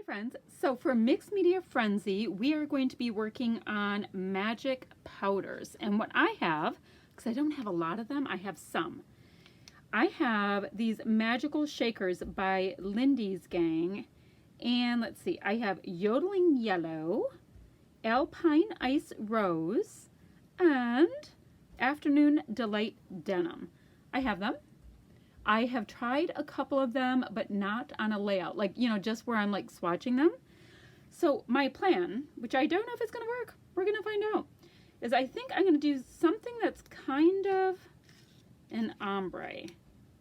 Friends. So for Mixed Media Frenzy, we are going to be working on magic powders. And what I have, because I don't have a lot of them, I have some. I have these magical shakers by Lindy's Gang. And let's see, I have Yodeling Yellow, Alpine Ice Rose, and Afternoon Delight Denim. I have them. I have tried a couple of them, but not on a layout, like, just where I'm like swatching them. So my plan, which I don't know if it's going to work, we're going to find out, is I think I'm going to do something that's kind of an ombre.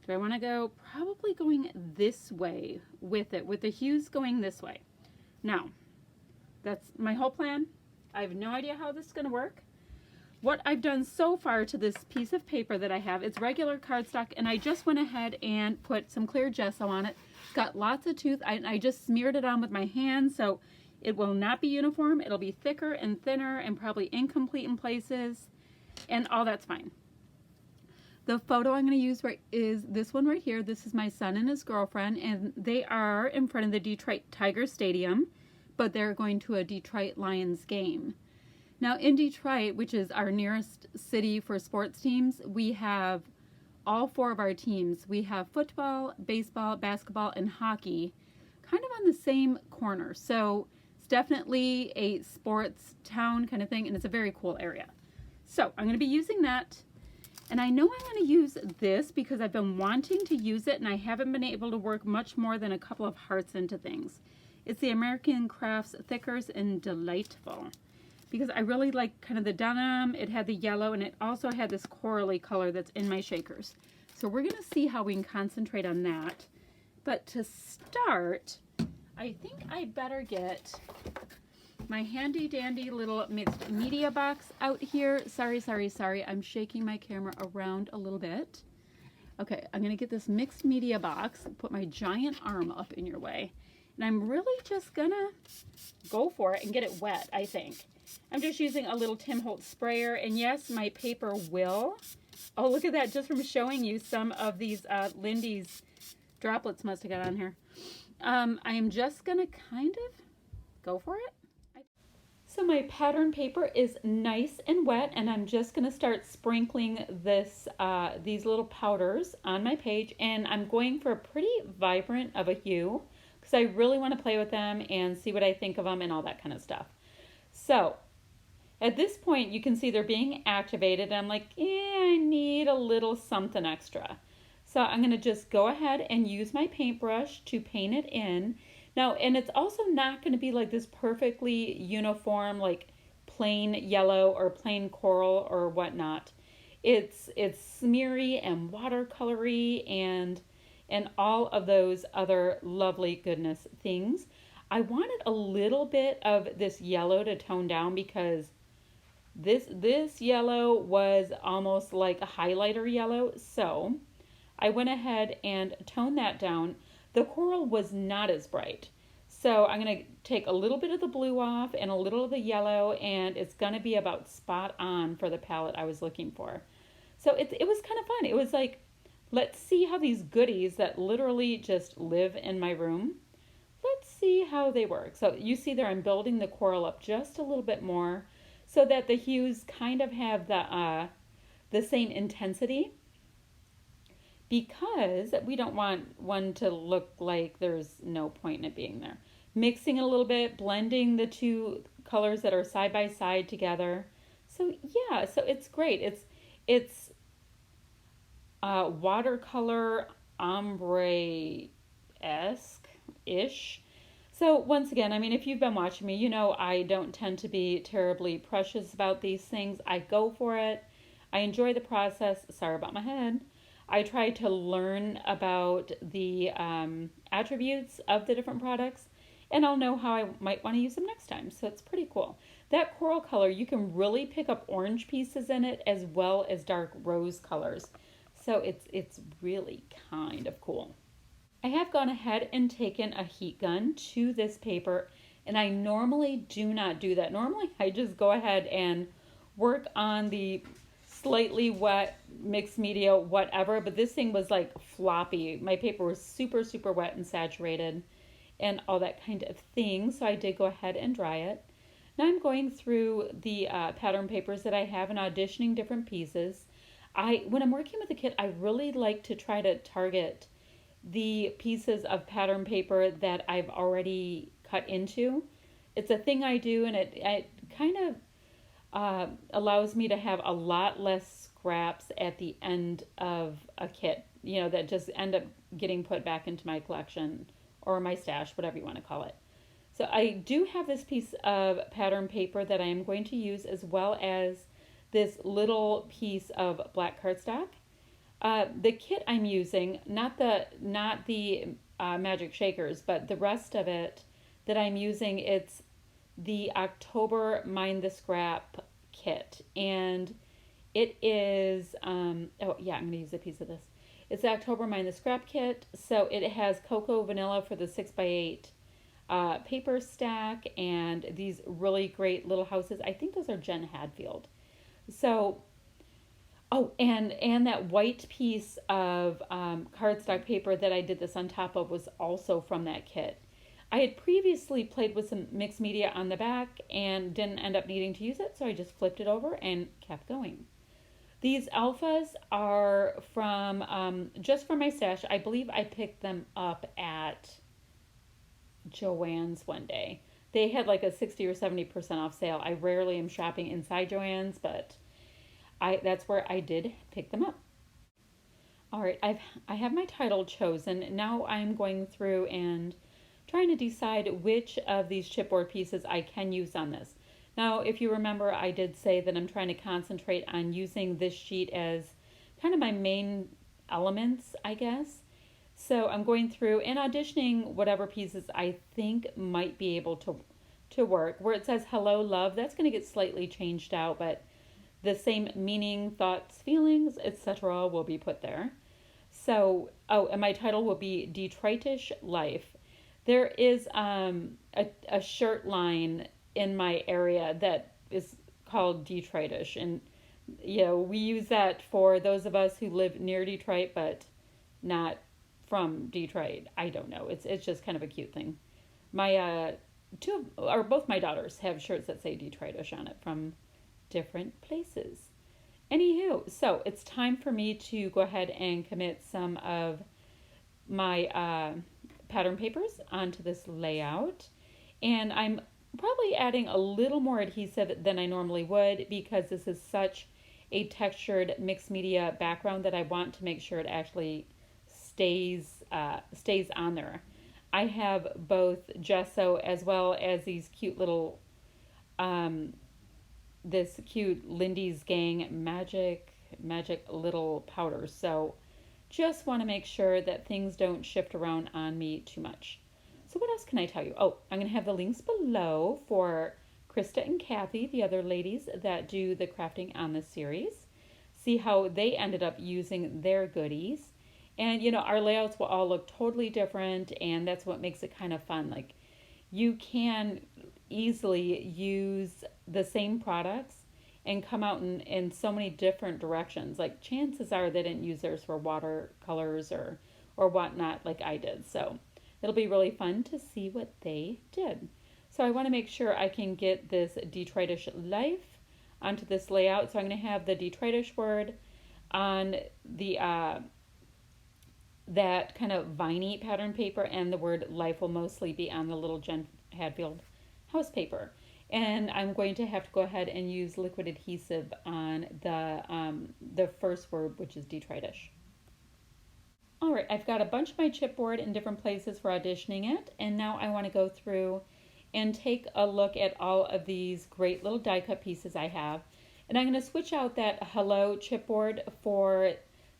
Do I want to go? Probably going this way with it, with the hues going this way. Now, that's my whole plan. I have no idea how this is going to work. What I've done so far to this piece of paper that I have, it's regular cardstock, and I just went ahead and put some clear gesso on it. Got lots of tooth. I just smeared it on with my hand, so it will not be uniform. It'll be thicker and thinner and probably incomplete in places, and all that's fine. The photo I'm going to use is this one right here. This is my son and his girlfriend, and they are in front of the Detroit Tiger Stadium, but they're going to a Detroit Lions game. Now in Detroit, which is our nearest city for sports teams, we have all four of our teams. We have football, baseball, basketball, and hockey kind of on the same corner. So it's definitely a sports town kind of thing, and it's a very cool area. So I'm going to be using that. And I know I'm going to use this because I've been wanting to use it, and I haven't been able to work much more than a couple of hearts into things. It's the American Crafts Thickers and Delightful, because I really like kind of the denim. It had the yellow, and it also had this corally color that's in my shakers. So we're going to see how we can concentrate on that. But to start, I think I better get my handy dandy little mixed media box out here. Sorry. I'm shaking my camera around a little bit. Okay, I'm going to get this mixed media box, put my giant arm up in your way, and I'm really just going to go for it and get it wet, I think. I'm just using a little Tim Holtz sprayer, and yes, my paper will. Oh, look at that, just from showing you some of these Lindy's droplets must have got on here. I am just going to kind of go for it. So my pattern paper is nice and wet, and I'm just going to start sprinkling these little powders on my page, and I'm going for a pretty vibrant of a hue because I really want to play with them and see what I think of them and all that kind of stuff. So at this point, you can see they're being activated, and I'm like, I need a little something extra. So I'm going to just go ahead and use my paintbrush to paint it in. Now, and it's also not going to be like this perfectly uniform, like plain yellow or plain coral or whatnot. It's smeary and watercolory and all of those other lovely goodness things. I wanted a little bit of this yellow to tone down because this yellow was almost like a highlighter yellow. So I went ahead and toned that down. The coral was not as bright. So I'm going to take a little bit of the blue off and a little of the yellow, and it's going to be about spot on for the palette I was looking for. So it was kind of fun. It was like, let's see how these goodies that literally just live in my room, let's see how they work. So you see there I'm building the coral up just a little bit more so that the hues kind of have the same intensity, because we don't want one to look like there's no point in it being there. Mixing it a little bit, blending the two colors that are side by side together. So yeah, so it's great. It's watercolor ombre-esque-ish. So once again, I mean, if you've been watching me, you know I don't tend to be terribly precious about these things. I go for it. I enjoy the process. Sorry about my head. I try to learn about the attributes of the different products, and I'll know how I might want to use them next time. So it's pretty cool. That coral color, you can really pick up orange pieces in it as well as dark rose colors. So it's really kind of cool. I have gone ahead and taken a heat gun to this paper, and I normally do not do that. Normally I just go ahead and work on the slightly wet mixed media whatever, but this thing was like floppy. My paper was super wet and saturated, and all that kind of thing. So I did go ahead and dry it. Now I'm going through the pattern papers that I have and auditioning different pieces. When I'm working with a kit, I really like to try to target the pieces of pattern paper that I've already cut into. It's a thing I do, and it kind of allows me to have a lot less scraps at the end of a kit, that just end up getting put back into my collection or my stash, whatever you want to call it. So I do have this piece of pattern paper that I am going to use, as well as this little piece of black cardstock. The kit I'm using, not the magic shakers, but the rest of it that I'm using, it's the October Mind the Scrap kit, and it is oh yeah, I'm going to use a piece of this. It's the October Mind the Scrap kit, so it has cocoa vanilla for the 6x8 paper stack, and these really great little houses. I think those are Jen Hadfield. So, oh, and that white piece of cardstock paper that I did this on top of was also from that kit. I had previously played with some mixed media on the back and didn't end up needing to use it, so I just flipped it over and kept going. These alphas are from just from my stash. I believe I picked them up at Joann's one day. They had like a 60 or 70% off sale. I rarely am shopping inside Joann's, but that's where I did pick them up. All right, I have my title chosen. Now I'm going through and trying to decide which of these chipboard pieces I can use on this. Now, if you remember, I did say that I'm trying to concentrate on using this sheet as kind of my main elements, I guess. So I'm going through and auditioning whatever pieces I think might be able to work. Where it says hello, love, that's going to get slightly changed out, but the same meaning, thoughts, feelings, etc. will be put there. So, oh, and my title will be Detroitish Life. There is a shirt line in my area that is called Detroitish, and we use that for those of us who live near Detroit but not from Detroit. I don't know. It's just kind of a cute thing. My both my daughters have shirts that say Detroitish on it from different places. Anywho, so it's time for me to go ahead and commit some of my pattern papers onto this layout, and I'm probably adding a little more adhesive than I normally would, because this is such a textured mixed media background that I want to make sure it actually stays on there. I have both gesso as well as these cute little this cute Lindy's Gang magic little powders. So just want to make sure that things don't shift around on me too much. So what else can I tell you? Oh, I'm going to have the links below for Krista and Kathy, the other ladies that do the crafting on this series. See how they ended up using their goodies. And, our layouts will all look totally different, and that's what makes it kind of fun. Like, you can easily use the same products and come out in so many different directions. Like, chances are they didn't use theirs for watercolors or whatnot like I did. So it'll be really fun to see what they did. So I want to make sure I can get this Detroitish Life onto this layout. So I'm going to have the Detroitish word on the that kind of viney pattern paper, and the word life will mostly be on the little Jen Hadfield house paper. And I'm going to have to go ahead and use liquid adhesive on the first word, which is Detroitish. All right, I've got a bunch of my chipboard in different places for auditioning it, and now I want to go through and take a look at all of these great little die cut pieces I have. And I'm going to switch out that hello chipboard for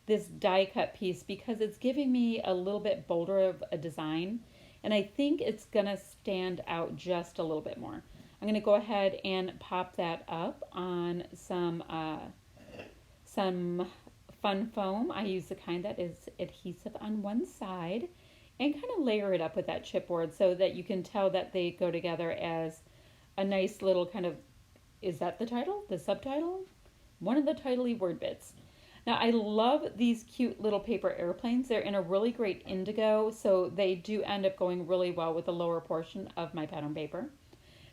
this die cut piece because it's giving me a little bit bolder of a design, and I think it's gonna stand out just a little bit more. I'm gonna go ahead and pop that up on some fun foam. I use the kind that is adhesive on one side, and kind of layer it up with that chipboard so that you can tell that they go together as a nice little kind of, is that the title? The subtitle? One of the title-y word bits. Now I love these cute little paper airplanes. They're in a really great indigo, so they do end up going really well with the lower portion of my pattern paper.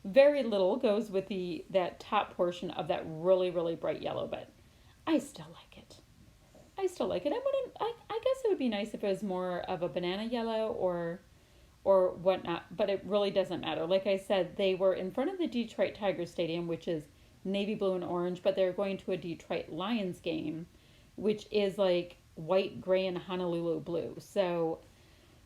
Very little goes with that top portion of that really, really bright yellow, but I still like it. I still like it. I guess it would be nice if it was more of a banana yellow or whatnot, but it really doesn't matter. Like I said, they were in front of the Detroit Tiger Stadium, which is navy blue and orange, but they're going to a Detroit Lions game, which is like white, gray, and Honolulu blue. So,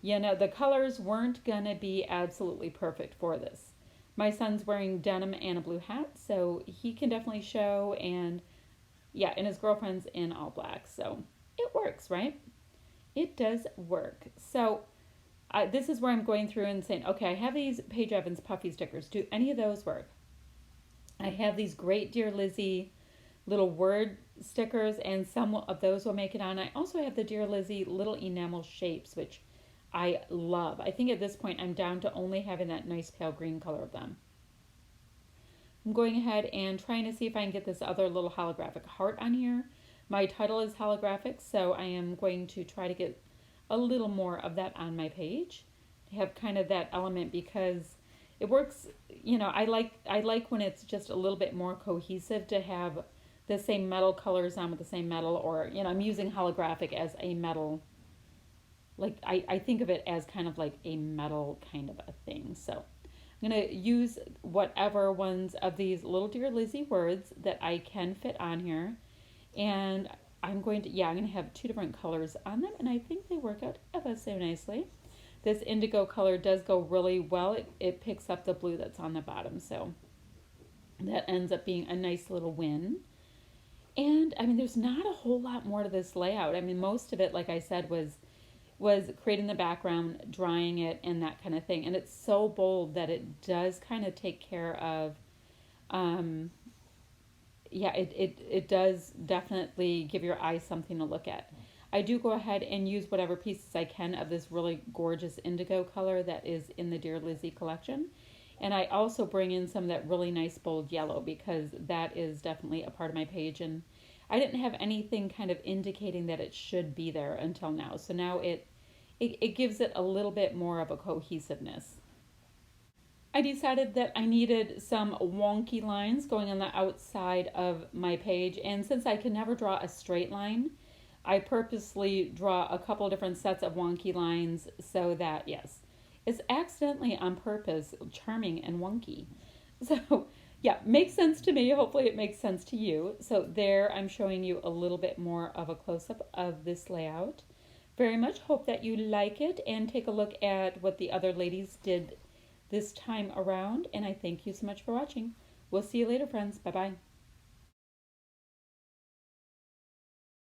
the colors weren't gonna be absolutely perfect for this. My son's wearing denim and a blue hat, so he can definitely show, and yeah, and his girlfriend's in all black, so it works, right? It does work. So this is where I'm going through and saying, okay, I have these Paige Evans puffy stickers. Do any of those work? I have these great Dear Lizzie little word stickers, and some of those will make it on. I also have the Dear Lizzie little enamel shapes, which I love. I think at this point I'm down to only having that nice pale green color of them. I'm going ahead and trying to see if I can get this other little holographic heart on here. My title is holographic, so I am going to try to get a little more of that on my page to have kind of that element, because it works. I like when it's just a little bit more cohesive to have the same metal colors on with the same metal, or I'm using holographic as a metal, like I think of it as kind of like a metal kind of a thing. So I'm going to use whatever ones of these little Dear Lizzie words that I can fit on here. And I'm going to have two different colors on them, and I think they work out ever so nicely. This indigo color does go really well. It picks up the blue that's on the bottom, so that ends up being a nice little win. And there's not a whole lot more to this layout. Most of it, like I said, was creating the background, drawing it, and that kind of thing. And it's so bold that it does kind of take care of, it does definitely give your eyes something to look at. I do go ahead and use whatever pieces I can of this really gorgeous indigo color that is in the Dear Lizzie collection. And I also bring in some of that really nice bold yellow, because that is definitely a part of my page. And I didn't have anything kind of indicating that it should be there until now. So now it gives it a little bit more of a cohesiveness. I decided that I needed some wonky lines going on the outside of my page. And since I can never draw a straight line, I purposely draw a couple different sets of wonky lines so that, yes, it's accidentally on purpose charming and wonky. So yeah, makes sense to me. Hopefully it makes sense to you. So there, I'm showing you a little bit more of a close-up of this layout. Very much hope that you like it, and take a look at what the other ladies did this time around. And I thank you so much for watching. We'll see you later, friends. Bye-bye.